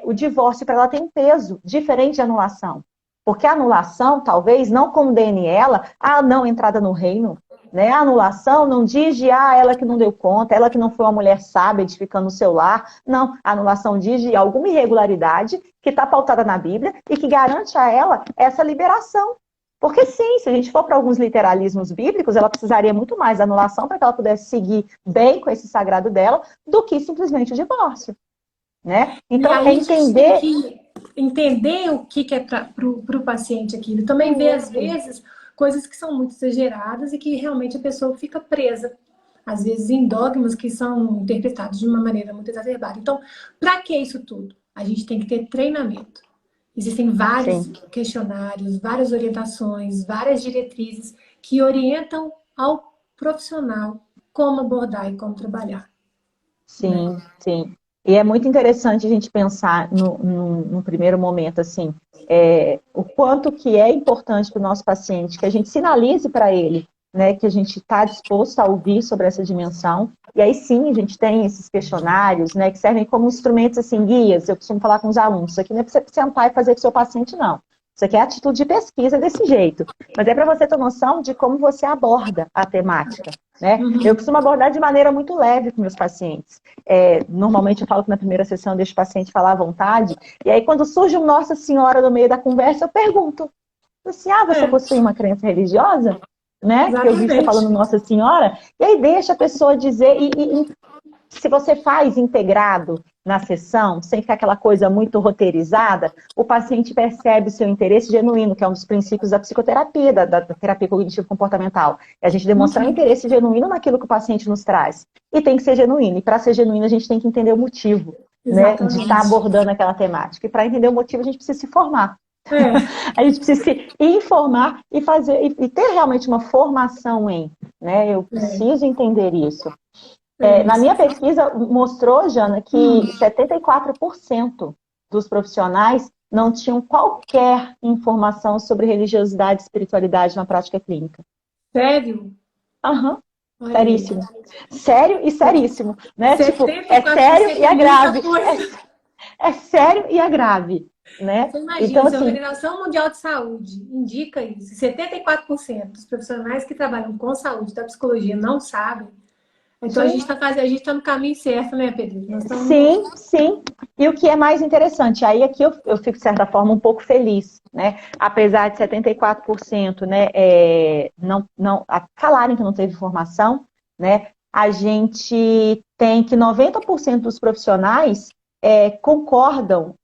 o divórcio para ela tem peso diferente de anulação. Porque a anulação, talvez, não condene ela a não entrada no reino. Né? A anulação não diz de ela que não deu conta, ela que não foi uma mulher sábia edificando o seu lar. Não, a anulação diz de alguma irregularidade que está pautada na Bíblia e que garante a ela essa liberação. Porque sim, se a gente for para alguns literalismos bíblicos, ela precisaria muito mais da anulação para que ela pudesse seguir bem com esse sagrado dela do que simplesmente o divórcio. Né? Então, é entender o que é para o paciente aquilo. Também ver, às vezes, coisas que são muito exageradas e que realmente a pessoa fica presa. Às vezes, em dogmas que são interpretados de uma maneira muito exacerbada. Então, para que isso tudo? A gente tem que ter treinamento. Existem vários questionários, várias orientações, várias diretrizes que orientam ao profissional como abordar e como trabalhar. Sim, sim. E é muito interessante a gente pensar no primeiro momento, assim, o quanto que é importante para o nosso paciente que a gente sinalize para ele, né, que a gente está disposto a ouvir sobre essa dimensão. E aí sim, a gente tem esses questionários, né, que servem como instrumentos, assim, guias. Eu costumo falar com os alunos, isso aqui não é para você sentar e fazer com o seu paciente, não. Isso aqui é atitude de pesquisa desse jeito. Mas é para você ter noção de como você aborda a temática. Né? Eu costumo abordar de maneira muito leve com meus pacientes. Normalmente eu falo que na primeira sessão eu deixo o paciente falar à vontade. E aí quando surge um Nossa Senhora no meio da conversa, eu pergunto. Assim, você possui uma crença religiosa? Né? Que eu vi você falando Nossa Senhora. E aí deixa a pessoa dizer... Se você faz integrado na sessão, sem ficar aquela coisa muito roteirizada, o paciente percebe o seu interesse genuíno, que é um dos princípios da psicoterapia, da terapia cognitivo-comportamental. É a gente demonstrar interesse genuíno naquilo que o paciente nos traz. E tem que ser genuíno. E para ser genuíno, a gente tem que entender o motivo, né, de estar abordando aquela temática. E para entender o motivo, a gente precisa se formar. A gente precisa se informar e fazer e ter realmente uma formação né? Eu preciso entender isso. Na minha pesquisa mostrou, Jana, que 74% dos profissionais não tinham qualquer informação sobre religiosidade e espiritualidade na prática clínica. Sério? Aham. Olha aí. Seríssimo. Sério e seríssimo, né? Tipo, é sério 74% e é é muita grave. coisa. É sério e é grave, né? Você imagina, Então, se a assim, Organização Mundial de Saúde indica isso, 74% dos profissionais que trabalham com saúde da psicologia não sabem, então sim, a gente tá no caminho certo, né, Pedro? Nós estamos. sim, sim. E o que é mais interessante, aí aqui eu fico, de certa forma, um pouco feliz, né? Apesar de 74%, né, falarem que não teve formação, né? A gente tem que 90% dos profissionais concordam,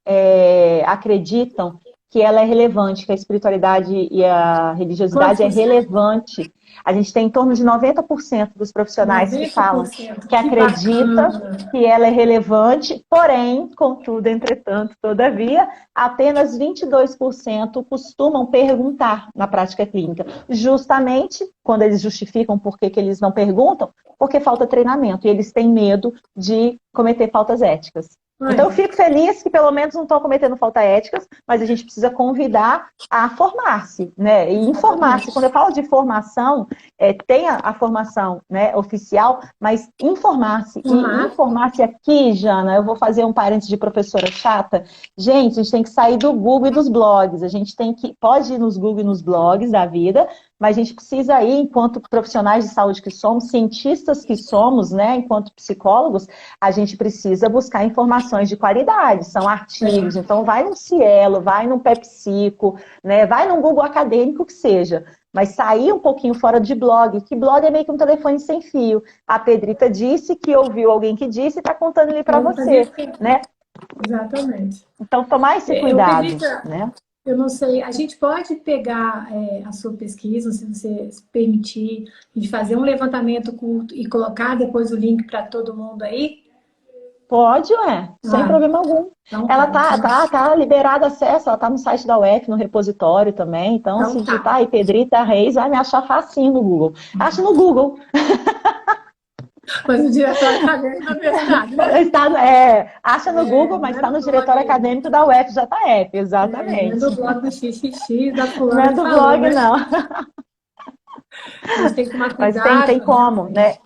acreditam que ela é relevante, que a espiritualidade e a Quantos religiosidade é por cento? relevante. A gente tem em torno de 90% dos profissionais que Noventa por falam cento. que Que acredita bacana. que ela é relevante, porém, contudo, entretanto, todavia, apenas 22% costumam perguntar na prática clínica. Justamente, quando eles justificam por que eles não perguntam, porque falta treinamento e eles têm medo de cometer faltas éticas. Então, eu Olha, fico feliz que pelo menos não estão cometendo faltas éticas, mas a gente precisa convidar a formar-se, né? E informar-se. Quando exatamente. eu falo de formação, tem a formação, né, oficial, mas informar-se. E Formar. informar-se aqui, Jana, eu vou fazer um parênteses de professora chata. Gente, a gente tem que sair do Google e dos blogs. A gente pode ir nos Google e nos blogs da vida, mas a gente precisa ir, enquanto profissionais de saúde que somos, cientistas que somos, né, enquanto psicólogos, a gente precisa buscar informações de qualidade, são artigos. É, Então, vai no Cielo, vai no PepsiCo, né, vai no Google acadêmico que seja. Mas sair um pouquinho fora de blog, que blog é meio que um telefone sem fio. A Pedrita disse que ouviu alguém que disse e está contando ali para eu vou fazer você, isso. né? Exatamente. Então, tomar esse Eu, cuidado, Pedrita, né? eu não sei, a gente pode pegar a sua pesquisa, se você permitir, de fazer um levantamento curto e colocar depois o link para todo mundo aí? Pode, ué, sem Ah, problema algum. então Ela tá. tá liberada acesso, ela tá no site da UF, no repositório também. Então, se Então digitar tá. aí Pedrita Reis, vai me achar facinho no Google. Acho no Google. Mas o diretório acadêmico da universidade, né? Acha no É, Google, não mas é está no no blog, diretório acadêmico da UFJF, não é exatamente. no blog do XXX da Não fulana é que do falou, blog, né? não. A gente tem que tomar Mas tem cuidado, como, né?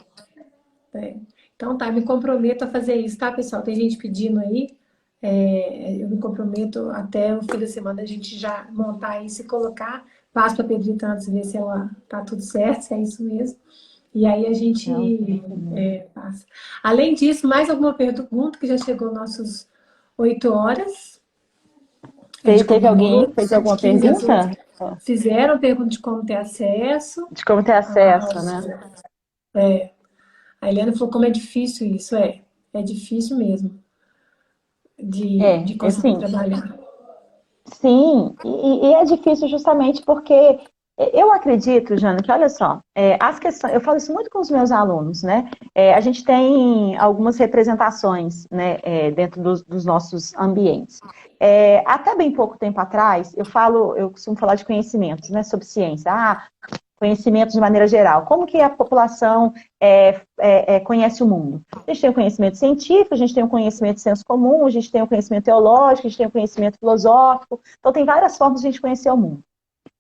realmente. É. Então tá, me comprometo a fazer isso, tá, pessoal? Tem gente pedindo aí. Eu me comprometo até o fim da semana a gente já montar isso e colocar. Passo para a Pedrita antes ver se ela tá tudo certo, se é isso mesmo. E aí a Não, gente tem. passa. Além disso, mais alguma pergunta que já chegou nossos 8 horas. A gente Teve alguém comemorou que fez alguma 15 às 8. pergunta? Fizeram pergunta de como ter acesso. De como ter acesso, aos- né? A Eliana falou como é difícil isso. É difícil mesmo de conseguir Assim, trabalhar. sim, e é difícil justamente porque eu acredito, Jana, que olha só, as questões, eu falo isso muito com os meus alunos, né? A gente tem algumas representações, né, dentro dos nossos ambientes. Até bem pouco tempo atrás, eu costumo falar de conhecimentos, né, sobre ciência. Conhecimento de maneira geral. Como que a população conhece o mundo? A gente tem o conhecimento científico, a gente tem o conhecimento de senso comum, a gente tem o conhecimento teológico, a gente tem o conhecimento filosófico. Então, tem várias formas de a gente conhecer o mundo.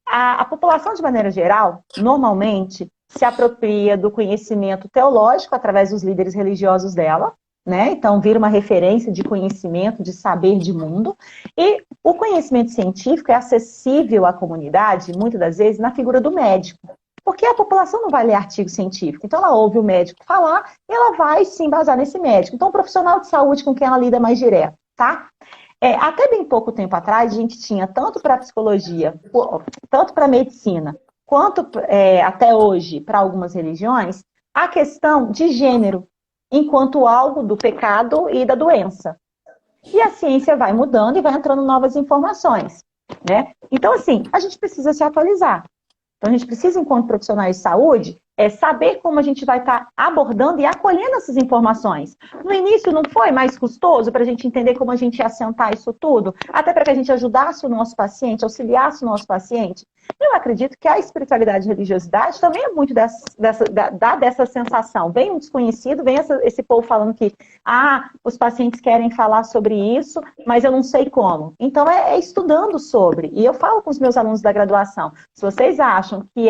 A população, de maneira geral, normalmente se apropria do conhecimento teológico através dos líderes religiosos dela, né? Então, vira uma referência de conhecimento, de saber de mundo. E o conhecimento científico é acessível à comunidade, muitas das vezes, na figura do médico. Porque a população não vai ler artigo científico. Então, ela ouve o médico falar e ela vai se embasar nesse médico. Então, o profissional de saúde com quem ela lida mais direto, tá? Até bem pouco tempo atrás, a gente tinha tanto para psicologia, tanto para medicina, quanto até hoje para algumas religiões, a questão de gênero, enquanto algo do pecado e da doença. E a ciência vai mudando e vai entrando novas informações, né? Então, assim, a gente precisa se atualizar. Então, a gente precisa, enquanto profissionais de saúde, saber como a gente vai estar abordando e acolhendo essas informações. No início não foi mais custoso para a gente entender como a gente ia assentar isso tudo, até para que a gente ajudasse o nosso paciente, auxiliasse o nosso paciente. Eu acredito que a espiritualidade e a religiosidade também é muito dessa sensação. Vem um desconhecido, vem esse povo falando que os pacientes querem falar sobre isso, mas eu não sei como. Então, estudando sobre. E eu falo com os meus alunos da graduação, se vocês acham que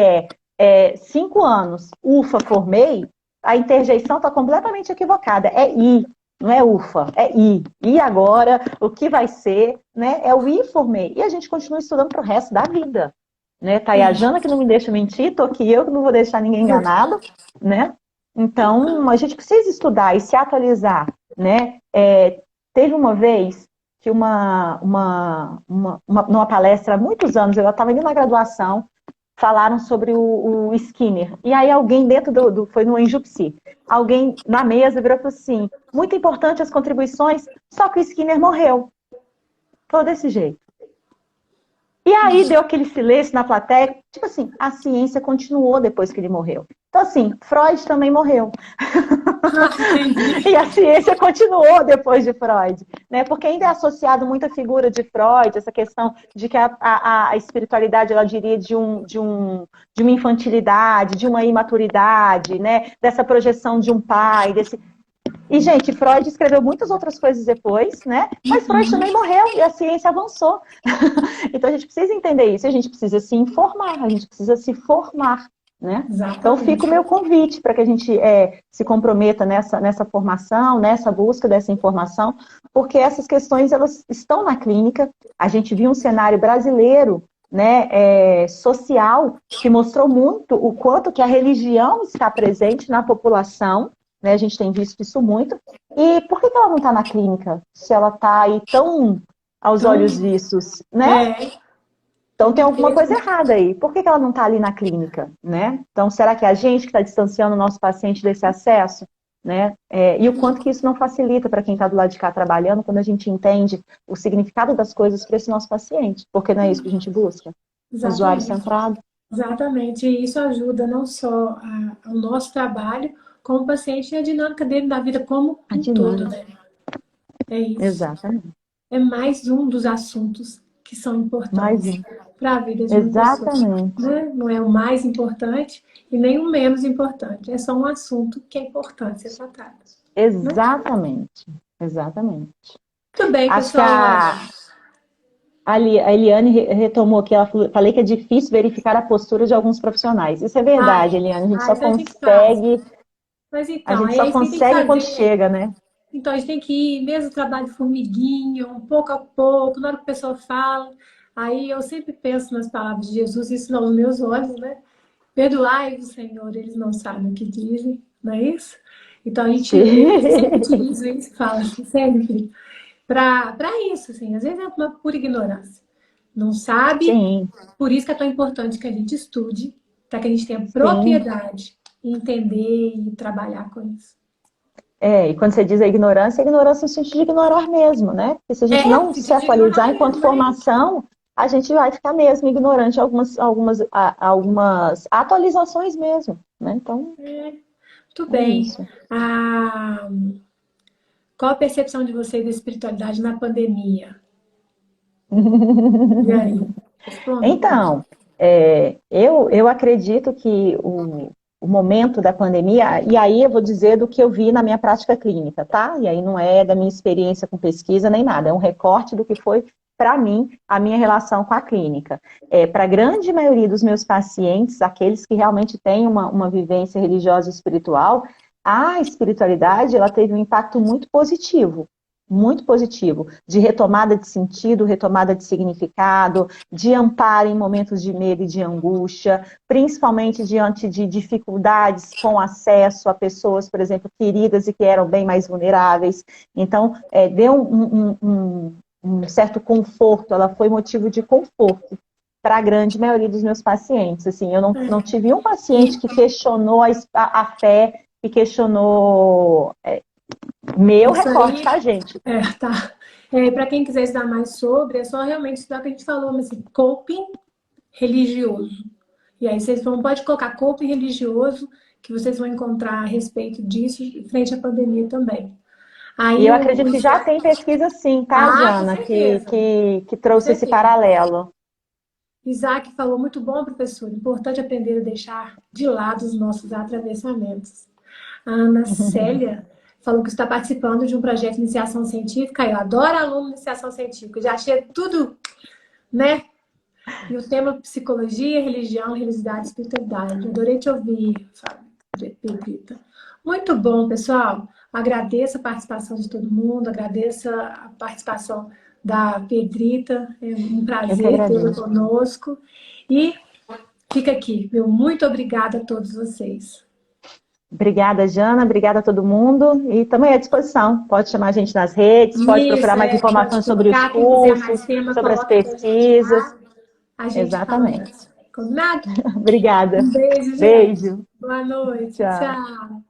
5 anos, ufa, formei, a interjeição está completamente equivocada. É I, não é ufa, é I. E agora, o que vai ser, né? É o I, formei. E a gente continua estudando para o resto da vida. Né? Tá aí a Jana que não me deixa mentir, tô aqui eu que não vou deixar ninguém enganado, né? Então, a gente precisa estudar e se atualizar, né? Teve uma vez que numa palestra há muitos anos, eu estava indo na graduação, falaram sobre o Skinner. E aí alguém dentro foi no Enjupsi, alguém na mesa virou e falou assim, muito importante as contribuições, só que o Skinner morreu. Falou desse jeito. E aí deu aquele silêncio na plateia, tipo assim, a ciência continuou depois que ele morreu. Então assim, Freud também morreu. E a ciência continuou depois de Freud, né? Porque ainda é associado muita figura de Freud, essa questão de que a espiritualidade, ela diria, de uma infantilidade, de uma imaturidade, né? Dessa projeção de um pai, desse... E, gente, Freud escreveu muitas outras coisas depois, né? Mas Freud também morreu e a ciência avançou. Então, a gente precisa entender isso, a gente precisa se informar, a gente precisa se formar, né? Então, fica o meu convite para que a gente se comprometa nessa formação, nessa busca dessa informação, porque essas questões, elas estão na clínica. A gente viu um cenário brasileiro, né, social, que mostrou muito o quanto que a religião está presente na população, né? A gente tem visto isso muito. E por que ela não está na clínica? Se ela está aí tão aos olhos vistos, né? Então tem alguma coisa errada aí. Por que ela não está ali na clínica, né? Então será que é a gente que está distanciando o nosso paciente desse acesso, né? E o quanto que isso não facilita para quem está do lado de cá trabalhando, quando a gente entende o significado das coisas para esse nosso paciente, porque não é isso que a gente busca? Usuário centrado. Exatamente, e isso ajuda não só ao nosso trabalho, como o paciente e a dinâmica dele na vida como um todo, né? É isso. Exatamente. É mais um dos assuntos que são importantes para a vida de uma pessoa. Né? Não é o mais importante e nem o menos importante. É só um assunto que é importante ser tratado. Exatamente. Né? Exatamente. Muito bem, acho pessoal. Que a Eliane retomou aqui, ela falei que é difícil verificar a postura de alguns profissionais. Isso é verdade, Eliane. A gente só consegue. Mas então, a gente só consegue quando chega, né? Então, a gente tem que ir, mesmo trabalho de formiguinha, um pouco a pouco, na hora que a pessoa fala. Aí eu sempre penso nas palavras de Jesus, isso não nos meus olhos, né? Perdoai-vos, Senhor, eles não sabem o que dizem, não é isso? Então a gente sempre utiliza isso, fala assim, sempre, para isso, assim, às vezes é uma pura ignorância. Não sabe, Sim. Por isso que é tão importante que a gente estude, para que a gente tenha propriedade em entender e trabalhar com isso. E quando você diz a ignorância no sentido de ignorar mesmo, né? Porque se a gente não se atualizar enquanto formação, a gente vai ficar mesmo ignorante algumas atualizações mesmo, né? Então, muito bem. Qual a percepção de vocês da espiritualidade na pandemia? E aí? Então, eu acredito que o momento da pandemia, e aí eu vou dizer do que eu vi na minha prática clínica, tá? E aí não é da minha experiência com pesquisa nem nada, é um recorte do que foi, para mim, a minha relação com a clínica. Para a grande maioria dos meus pacientes, aqueles que realmente têm uma vivência religiosa e espiritual, a espiritualidade, ela teve um impacto muito positivo, de retomada de sentido, retomada de significado, de amparo em momentos de medo e de angústia, principalmente diante de dificuldades com acesso a pessoas, por exemplo, queridas e que eram bem mais vulneráveis. Então, deu um certo conforto, ela foi motivo de conforto para a grande maioria dos meus pacientes. Assim, eu não tive um paciente que questionou a fé, que questionou... Meu recorte, tá, gente? Tá. Para quem quiser estudar mais sobre, é só realmente estudar o que a gente falou, mas assim, coping religioso. E aí vocês pode colocar coping religioso, que vocês vão encontrar a respeito disso frente à pandemia também. Aí, e eu acredito que já tem pesquisa sim, tá, Jana? Que trouxe esse paralelo. Isaac falou, muito bom, professor. Importante aprender a deixar de lado os nossos atravessamentos. A Ana Célia falou que está participando de um projeto de iniciação científica. Eu adoro aluno de iniciação científica. Já achei tudo, né? E o tema psicologia, religião, religiosidade e espiritualidade. Adorei te ouvir, Fábio, Pedrita. Muito bom, pessoal. Agradeço a participação de todo mundo, agradeço a participação da Pedrita. É um Eu que prazer tê-la agradeço. conosco. E fica aqui, meu muito obrigada a todos vocês. Obrigada, Jana. Obrigada a todo mundo. E estamos aí à disposição. Pode chamar a gente nas redes, pode Isso, procurar mais pode informações sobre os colocar. Quem quiser mais cursos, tema, sobre as coloca pra gente pesquisas. lá. A gente fala Exatamente. mais. Combinado? Obrigada. Um beijo, gente. Beijo. Boa noite. Tchau. Tchau.